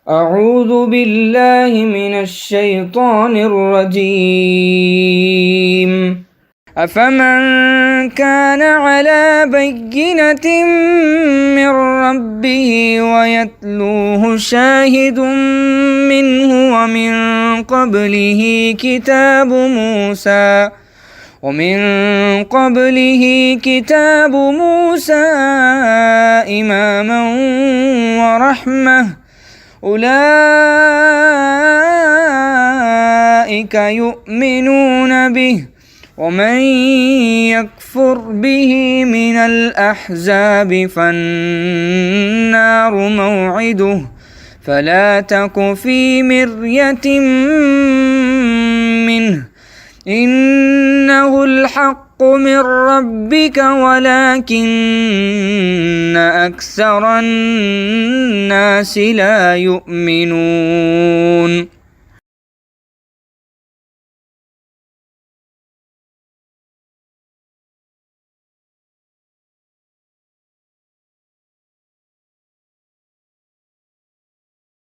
أعوذ بالله من الشيطان الرجيم. أفمن كان على بينة من ربه ويتلوه شاهد منه ومن قبله كتاب موسى إماما ورحمة، أولئك يؤمنون به، ومن يكفر به من الأحزاب فالنار موعده، فلا تك في مرية منه، إنه الحق من ربك ولكن أكثر الناس لا يؤمنون.